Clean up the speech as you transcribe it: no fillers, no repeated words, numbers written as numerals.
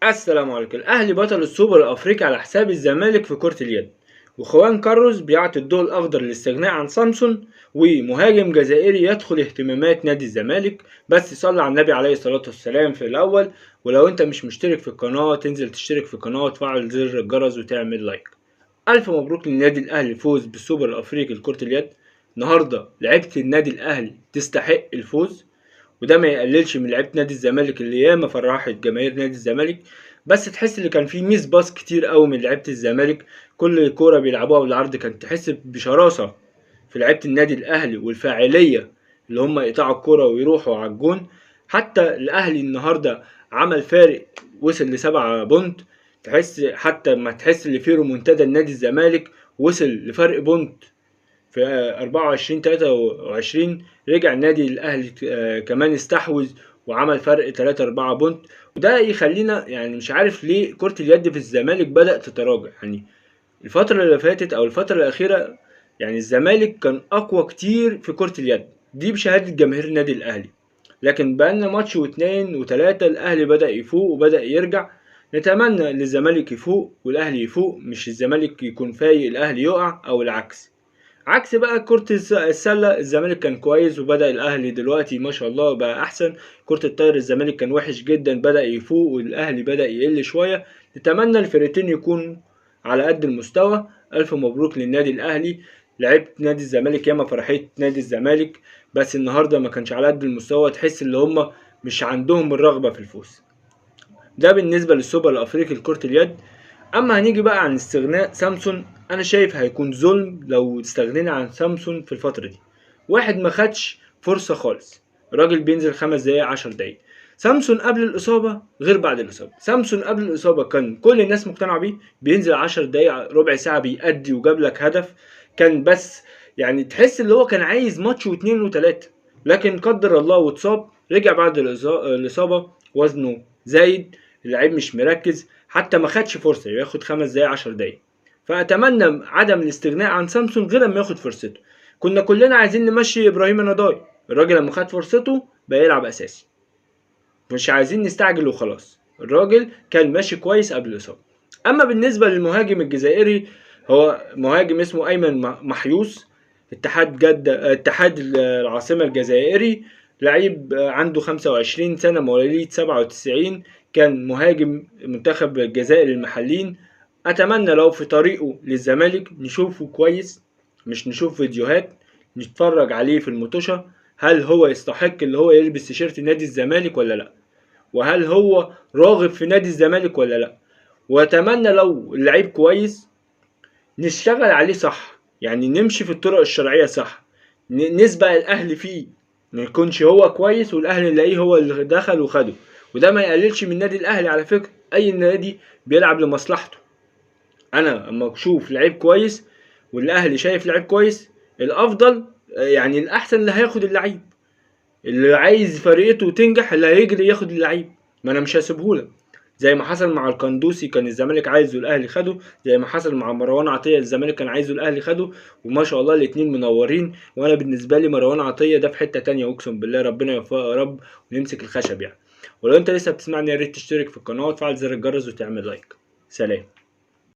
السلام عليكم. الاهلي بطل السوبر الافريقي على حساب الزمالك في كرة اليد، وخوان كارلوس بيعطي الضوء الاخضر للاستغناء عن سامسون، ومهاجم جزائري يدخل اهتمامات نادي الزمالك. بس صلى على النبي عليه الصلاة والسلام في الاول. ولو انت مش مشترك في القناة تنزل تشترك في القناة وتفعل زر الجرس وتعمل لايك. الف مبروك للنادي الاهلي الفوز بالسوبر الافريقي لكرة اليد. النهارده لعيبة النادي الاهلي تستحق الفوز، وده ما يقللش من لعيبه نادي الزمالك اللي ياما فرحت جماهير نادي الزمالك. بس تحس ان كان في ميس باص كتير قوي من لعيبه الزمالك. كل كوره بيلعبوها بالعرض كانت تحس بشراسه في لعيبه النادي الاهلي والفاعليه اللي هم يقطعوا الكوره ويروحوا على الجون. حتى الاهلي النهارده عمل فارق، وصل لسبعة بونت. تحس حتى ما تحس اللي فيه رومنتادا النادي الزمالك وصل لفرق بونت في 24 23. رجع النادي الاهلي كمان استحوذ وعمل فرق 3 4 بونت. وده يخلينا يعني مش عارف ليه كرة اليد في الزمالك بدأت تتراجع. يعني الفترة اللي فاتت او الفترة الأخيرة يعني الزمالك كان اقوى كتير في كرة اليد دي بشهادة جماهير النادي الاهلي. لكن بقالنا ماتش واتنين وتلاتة الاهلي بدأ يفوق وبدأ يرجع. نتمنى ان الزمالك يفوق والاهلي يفوق، مش الزمالك يكون فايق الاهلي يقع او العكس. عكس بقى كرة السلة الزمالك كان كويس وبدأ الأهلي دلوقتي ما شاء الله بقى أحسن. كرة الطاير الزمالك كان وحش جدا بدأ يفوق والأهلي بدأ يقل شوية. نتمنى الفرقتين يكونوا على قد المستوى. ألف مبروك للنادي الأهلي. لعيبة نادي الزمالك ياما فرحت نادي الزمالك، بس النهاردة ما كانش على قد المستوى. تحس ان هما مش عندهم الرغبة في الفوز. ده بالنسبة للسوبر الأفريقي لكرة اليد. اما هنيجي بقى عن استغناء سامسون، انا شايف هيكون ظلم لو استغنينا عن سامسون في الفترة دي. واحد ما خدش فرصة خالص، الراجل بينزل 5 دقايق 10 دقايق. سامسون قبل الإصابة غير بعد الإصابة. سامسون قبل الإصابة كان كل الناس مقتنعة بيه، بينزل 10 دقايق ربع ساعة بيأدي وجاب لك هدف. كان بس يعني تحس اللي هو كان عايز ماتش واتنين وتلاتة. لكن قدر الله واتصاب، رجع بعد الإصابة وزنه زايد، اللعيب مش مركز، حتى ما خدش فرصة ياخد 5 دقايق 10 دقايق. فأتمنى عدم الاستغناء عن سامسون غير لما ياخد فرصته. كنا كلنا عايزين نمشي إبراهيم نضاي، الراجل لما خد فرصته بقى يلعب أساسي. مش عايزين نستعجل وخلاص، الراجل كان ماشي كويس قبل الإصابة. أما بالنسبة للمهاجم الجزائري، هو مهاجم اسمه أيمن محيوس، اتحاد جدة، اتحاد العاصمة الجزائري. لعيب عنده 25 سنة، مواليد 97. كان مهاجم منتخب الجزائر المحليين. أتمنى لو في طريقه للزمالك نشوفه كويس، مش نشوف فيديوهات، نتفرج عليه في المطوشة. هل هو يستحق اللي هو يلبس تيشيرت نادي الزمالك ولا لأ؟ وهل هو راغب في نادي الزمالك ولا لأ؟ وأتمنى لو اللعيب كويس نشتغل عليه صح، يعني نمشي في الطرق الشرعية صح، نسبق الأهلي فيه، ما يكونش هو كويس والأهلي نلاقيه هو اللي دخل وخده. وده ما يقللش من النادي الأهلي على فكرة، أي نادي بيلعب لمصلحته. أنا أما أشوف لعيب كويس والأهلي شايف لعيب كويس، الأفضل يعني الأحسن اللي هياخد اللعيب، اللي عايز فرقته تنجح اللي هيجري ياخد اللعيب. ما أنا مش هسيبهولك. زي ما حصل مع القندوسي كان الزمالك عايزه الاهلي خده، زي ما حصل مع مروان عطيه الزمالك كان عايزه الاهلي خده. وما شاء الله الاتنين منورين. وانا بالنسبه لي مروان عطيه ده في حته تانية، اقسم بالله ربنا يوفقه يا رب ونمسك الخشب يعني. ولو انت لسه بتسمعني يا ريت تشترك في القناه وتفعل زر الجرس وتعمل لايك. سلام.